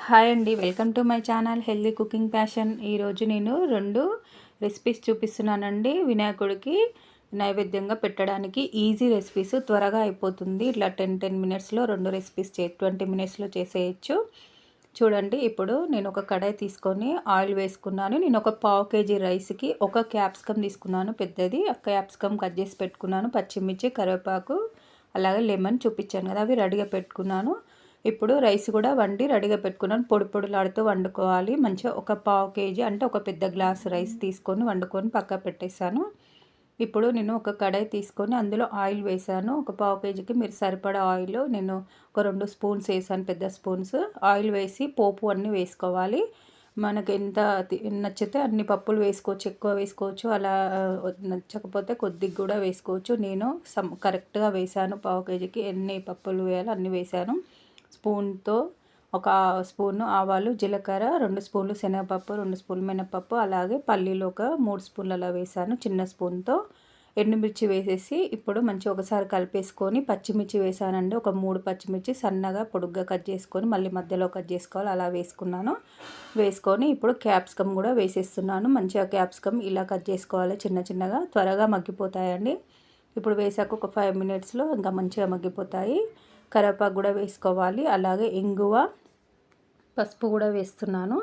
Hi అండి, welcome to my channel healthy cooking passion. ఈరోజు నేను 2 రెసిపీస్ చూపిస్తున్నానండి. వినాయకుడికి నైవేద్యంగా పెట్టడానికి ఈజీ రెసిపీస్, త్వరగా అయిపోతుంది. ఇట్లా 10 మినిట్స్లో 2 రెసిపీస్ 20 మినిట్స్లో చేసేయచ్చు. చూడండి, ఇప్పుడు నేను ఒక కడాయి తీసుకొని ఆయిల్ వేసుకున్నాను. నేను ఒక పావు కేజీ రైస్కి ఒక క్యాప్సికమ్ తీసుకున్నాను, పెద్దది. ఆ క్యాప్సికమ్ కట్ చేసి పెట్టుకున్నాను. పచ్చిమిర్చి, కరివేపాకు, అలాగే లెమన్ చూపించాను కదా, అవి రెడీగా పెట్టుకున్నాను. ఇప్పుడు రైస్ కూడా వండి రెడీగా పెట్టుకున్నాను. పొడి పొడిలాడుతూ వండుకోవాలి. మంచిగా ఒక పావు కేజీ అంటే ఒక పెద్ద గ్లాస్ రైస్ తీసుకొని వండుకొని పక్క పెట్టేశాను. ఇప్పుడు నేను ఒక కడాయి తీసుకొని అందులో ఆయిల్ వేసాను. ఒక పావు కేజీకి మీరు సరిపడా ఆయిల్ నేను ఒక 2 స్పూన్స్ వేసాను, పెద్ద స్పూన్స్ ఆయిల్ వేసి పోపు అన్నీ వేసుకోవాలి. మనకి ఎంత నచ్చితే అన్ని పప్పులు వేసుకోవచ్చు, ఎక్కువ వేసుకోవచ్చు, అలా నచ్చకపోతే కొద్దిగా కూడా వేసుకోవచ్చు. నేను కరెక్ట్గా వేసాను. పావు కేజీకి ఎన్ని పప్పులు వేయాలో అన్నీ వేసాను. స్పూన్తో ఒక స్పూను ఆవాలు, జీలకర్ర, 2 స్పూన్లు శనగపప్పు, 2 స్పూన్లు మినపప్పు, అలాగే పల్లీలు ఒక 3 స్పూన్లు అలా వేసాను చిన్న స్పూన్తో. ఎండుమిర్చి వేసేసి ఇప్పుడు మంచిగా ఒకసారి కలిపేసుకొని పచ్చిమిర్చి వేసానండి. ఒక 3 పచ్చిమిర్చి సన్నగా పొడుగ్గా కట్ చేసుకొని మళ్ళీ మధ్యలో కట్ చేసుకోవాలి, అలా వేసుకున్నాను. వేసుకొని ఇప్పుడు క్యాప్సికమ్ కూడా వేసేస్తున్నాను. మంచిగా క్యాప్సికమ్ ఇలా కట్ చేసుకోవాలి చిన్న చిన్నగా, త్వరగా మగ్గిపోతాయండి. ఇప్పుడు వేసాక ఒక 5 మినిట్స్లో ఇంకా మంచిగా మగ్గిపోతాయి. కరివేపాకు కూడా వేసుకోవాలి, అలాగే ఇంగువ, పసుపు కూడా వేస్తున్నాను.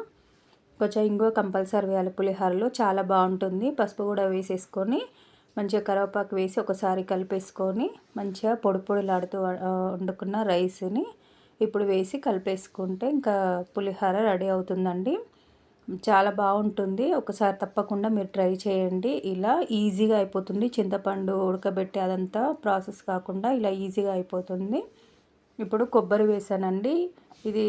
కొంచెం ఇంగువ కంపల్సరీ వేయాలి, పులిహోరలో చాలా బాగుంటుంది. పసుపు కూడా వేసేసుకొని మంచిగా కరివేపాకు వేసి ఒకసారి కలిపేసుకొని మంచిగా పొడి పొడిలాడుతూ వండుకున్న రైస్ని ఇప్పుడు వేసి కలిపేసుకుంటే ఇంకా పులిహోర రెడీ అవుతుందండి. చాలా బాగుంటుంది. ఒకసారి తప్పకుండా మీరు ట్రై చేయండి. ఇలా ఈజీగా అయిపోతుంది. చింతపండు ఉడకబెట్టి అదంతా ప్రాసెస్ కాకుండా ఇలా ఈజీగా అయిపోతుంది. ఇప్పుడు కొబ్బరి వేసానండి. ఇది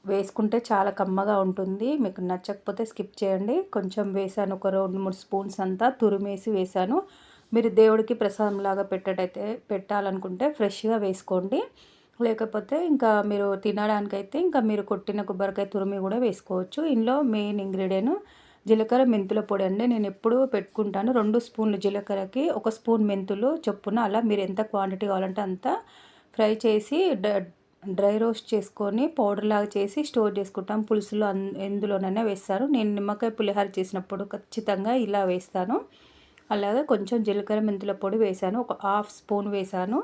వేసుకుంటే చాలా కమ్మగా ఉంటుంది. మీకు నచ్చకపోతే స్కిప్ చేయండి. కొంచెం వేసాను, ఒక 2-3 స్పూన్స్ అంతా తురిమేసి వేసాను. మీరు దేవుడికి ప్రసాదంలాగా పెట్టాలనుకుంటే ఫ్రెష్గా వేసుకోండి. లేకపోతే ఇంకా మీరు తినడానికైతే ఇంకా మీరు కొట్టిన కొబ్బరికాయ తురిమి కూడా వేసుకోవచ్చు. ఇందులో మెయిన్ ఇంగ్రీడియంట్ జీలకర్ర మెంతుల పొడి అండి. నేను ఎప్పుడూ పెట్టుకుంటాను. 2 స్పూన్లు జీలకర్రకి 1 స్పూన్ మెంతులు చొప్పున, అలా మీరు ఎంత క్వాంటిటీ కావాలంటే అంత ఫ్రై చేసి డ్రై రోస్ట్ చేసుకొని పౌడర్ లాగా చేసి స్టోర్ చేసుకుంటాం. పులుసులో ఎందులోనైనా వేస్తారు. నేను నిమ్మకాయ పులిహోర చేసినప్పుడు ఖచ్చితంగా ఇలా వేస్తాను. అలాగే కొంచెం జీలకర్ర మెంతుల పొడి వేసాను, ఒక 1/2 స్పూన్ వేసాను.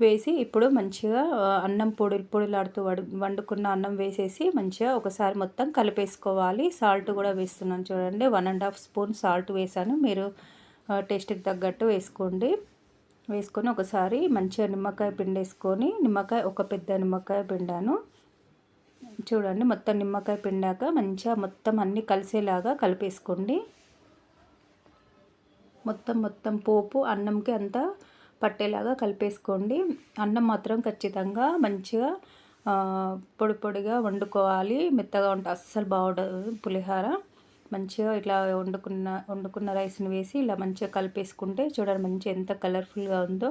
వేసి ఇప్పుడు మంచిగా అన్నం పొడిలాడుతూ వండుకున్న అన్నం వేసేసి మంచిగా ఒకసారి మొత్తం కలిపేసుకోవాలి. సాల్ట్ కూడా వేస్తున్నాను చూడండి, 1.5 స్పూన్ సాల్ట్ వేసాను. మీరు టేస్ట్కి తగ్గట్టు వేసుకోండి. వేసుకొని ఒకసారి మంచిగా నిమ్మకాయ పిండేసుకొని, ఒక పెద్ద నిమ్మకాయ పిండాను చూడండి. మొత్తం నిమ్మకాయ పిండాక మంచిగా మొత్తం అన్నీ కలిసేలాగా కలిపేసుకోండి. మొత్తం పోపు అన్నంకి అంతా పట్టేలాగా కలిపేసుకోండి. అన్నం మాత్రం ఖచ్చితంగా మంచిగా పొడి పొడిగా వండుకోవాలి. మెత్తగా ఉంటే అస్సలు బాగుండదు పులిహోర. మంచిగా ఇట్లా వండుకున్న రైస్ని వేసి ఇలా మంచిగా కలిపేసుకుంటే చూడండి మంచిగా ఎంత కలర్ఫుల్గా ఉందో.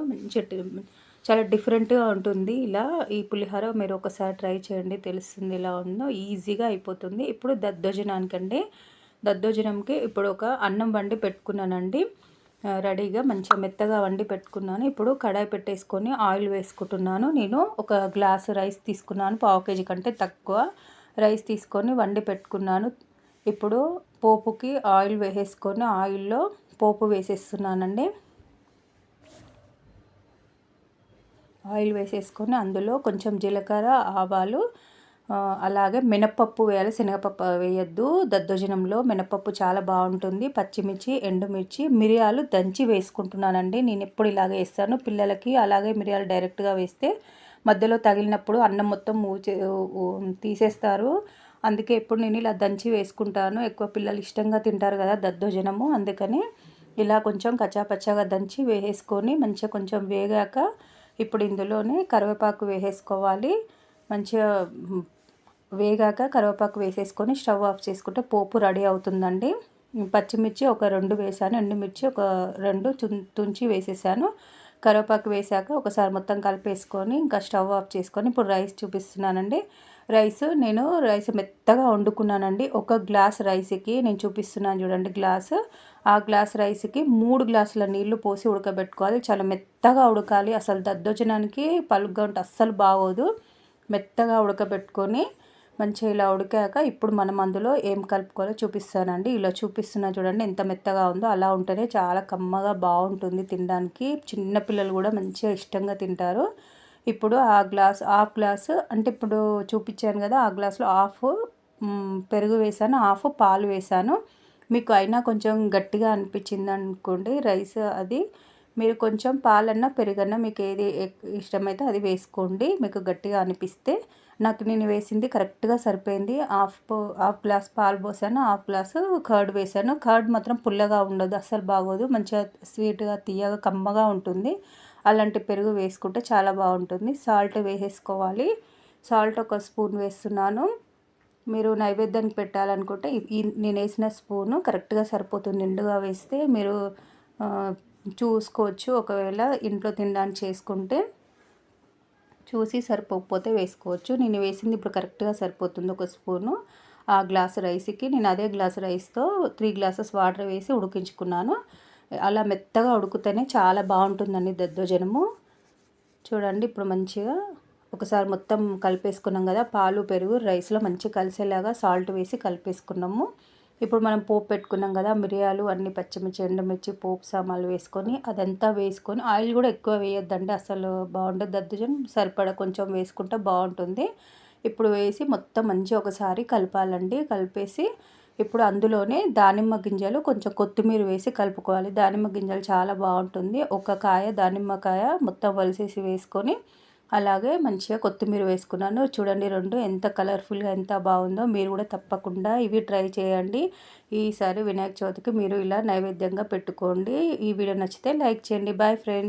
చాలా డిఫరెంట్గా ఉంటుంది. ఇలా ఈ పులిహోర మీరు ఒకసారి ట్రై చేయండి, తెలుస్తుంది ఎలా ఉందో. ఈజీగా అయిపోతుంది. ఇప్పుడు దద్దోజనంకి ఇప్పుడు ఒక అన్నం వండి పెట్టుకున్నానండి రెడీగా, మంచిగా మెత్తగా వండి పెట్టుకున్నాను. ఇప్పుడు కడాయి పెట్టేసుకొని ఆయిల్ వేసుకుంటున్నాను. నేను ఒక గ్లాసు రైస్ తీసుకున్నాను, పావు కేజీ కంటే తక్కువ రైస్ తీసుకొని వండి పెట్టుకున్నాను. ఇప్పుడు పోపుకి ఆయిల్ వేసేసుకొని ఆయిల్లో పోపు వేసేస్తున్నానండి. ఆయిల్ వేసేసుకొని అందులో కొంచెం జీలకర్ర, ఆవాలు, అలాగే మినపప్పు వేయాలి, శనగపప్పు వేయద్దు. దద్దోజనంలో మినపప్పు చాలా బాగుంటుంది. పచ్చిమిర్చి, ఎండుమిర్చి, మిరియాలు దంచి వేసుకుంటున్నానండి. నేను ఎప్పుడు ఇలాగే వేస్తాను పిల్లలకి. అలాగే మిరియాలు డైరెక్ట్గా వేస్తే మధ్యలో తగిలినప్పుడు అన్నం మొత్తం తీసేస్తారు. అందుకే ఎప్పుడు నేను ఇలా దంచి వేసుకుంటాను. ఎక్కువ పిల్లలు ఇష్టంగా తింటారు కదా దద్దోజనము, అందుకని ఇలా కొంచెం కచ్చాపచ్చాగా దంచి వేసేసుకొని మంచిగా కొంచెం వేగాక ఇప్పుడు ఇందులోనే కరివేపాకు వేసేసుకోవాలి. మంచిగా వేగాక కరివేపాకు వేసేసుకొని స్టవ్ ఆఫ్ చేసుకుంటే పోపు రెడీ అవుతుందండి. పచ్చిమిర్చి ఒక 2 వేసాను, ఎండుమిర్చి ఒక 2 తుంచి వేసేసాను. కరివేపాకు వేసాక ఒకసారి మొత్తం కలిపేసుకొని ఇంకా స్టవ్ ఆఫ్ చేసుకొని ఇప్పుడు రైస్ చూపిస్తున్నానండి. నేను రైస్ మెత్తగా వండుకున్నానండి. ఒక గ్లాస్ రైస్కి నేను చూపిస్తున్నాను చూడండి గ్లాసు. ఆ గ్లాస్ రైస్కి 3 గ్లాసుల నీళ్లు పోసి ఉడకబెట్టుకోవాలి. చాలా మెత్తగా ఉడకాలి. అసలు దద్దోజనానికి పలుగ్గా ఉంటే అస్సలు బాగోదు. మెత్తగా ఉడకబెట్టుకొని మంచిగా ఇలా ఉడికాక ఇప్పుడు మనం అందులో ఏం కలుపుకోవాలో చూపిస్తానండి. ఇలా చూపిస్తున్నా చూడండి ఎంత మెత్తగా ఉందో. అలా ఉంటేనే చాలా కమ్మగా బాగుంటుంది తినడానికి. చిన్న పిల్లలు కూడా మంచిగా ఇష్టంగా తింటారు. ఇప్పుడు హాఫ్ గ్లాసు అంటే ఇప్పుడు చూపించాను కదా, ఆ గ్లాస్లో హాఫ్ పెరుగు వేసాను, హాఫ్ పాలు వేసాను. మీకు అయినా కొంచెం గట్టిగా అనిపించింది అనుకోండి రైస్, అది మీరు కొంచెం పాలన్నా పెరుగన్నా మీకు ఏది ఇష్టమైతే అది వేసుకోండి. మీకు గట్టిగా అనిపిస్తే. నాకు నేను వేసింది కరెక్ట్గా సరిపోయింది. హాఫ్ గ్లాస్ పాలు పోసాను, హాఫ్ గ్లాసు కర్డ్ వేసాను. కర్డ్ మాత్రం పుల్లగా ఉండదు, అస్సలు బాగోదు. మంచిగా స్వీట్గా తీయగా కమ్మగా ఉంటుంది. అలాంటి పెరుగు వేసుకుంటే చాలా బాగుంటుంది. సాల్ట్ వేసేసుకోవాలి. సాల్ట్ ఒక స్పూన్ వేస్తున్నాను. మీరు నైవేద్యానికి పెట్టాలనుకుంటే నేను వేసిన స్పూను కరెక్ట్గా సరిపోతుంది. నిండుగా వేస్తే మీరు చూసుకోవచ్చు. ఒకవేళ ఇంట్లో తినడానికి చేసుకుంటే చూసి సరిపోకపోతే వేసుకోవచ్చు. నేను వేసింది ఇప్పుడు కరెక్ట్గా సరిపోతుంది, ఒక స్పూను. ఆ గ్లాస్ రైస్కి నేను అదే గ్లాస్ రైస్తో 3 గ్లాసెస్ వాటర్ వేసి ఉడికించుకున్నాను. అలా మెత్తగా ఉడికితేనే చాలా బాగుంటుందండి దద్దోజనము. చూడండి ఇప్పుడు మంచిగా ఒకసారి మొత్తం కలిపేసుకున్నాం కదా, పాలు పెరుగు రైస్లో మంచిగా కలిసేలాగా సాల్ట్ వేసి కలిపేసుకున్నాము. ఇప్పుడు మనం పోపు పెట్టుకున్నాం కదా, మిరియాలు అన్ని పచ్చిమిర్చి ఎండుమిర్చి పోపు సామాన్లు వేసుకొని అదంతా వేసుకొని, ఆయిల్ కూడా ఎక్కువ వేయొద్దండి, అసలు బాగుండదు దద్దోజనం. సరిపడా కొంచెం వేసుకుంటే బాగుంటుంది. ఇప్పుడు వేసి మొత్తం మంచిగా ఒకసారి కలపాలండి. కలిపేసి ఇప్పుడు అందులోనే దానిమ్మ గింజలు కొంచెం కొత్తిమీర వేసి కలుపుకోవాలి. దానిమ్మ గింజలు చాలా బాగుంటుంది. ఒక కాయ దానిమ్మకాయ మొత్తం వలిసేసి వేసుకొని అలాగే మంచిగా కొత్తిమీర వేసుకున్నాను. చూడండి రెండు ఎంత కలర్ఫుల్గా ఎంత బాగుందో. మీరు కూడా తప్పకుండా ఇవి ట్రై చేయండి. ఈసారి వినాయక చవితికి మీరు ఇలా నైవేద్యంగా పెట్టుకోండి. ఈ వీడియో నచ్చితే లైక్ చేయండి. Bye friends.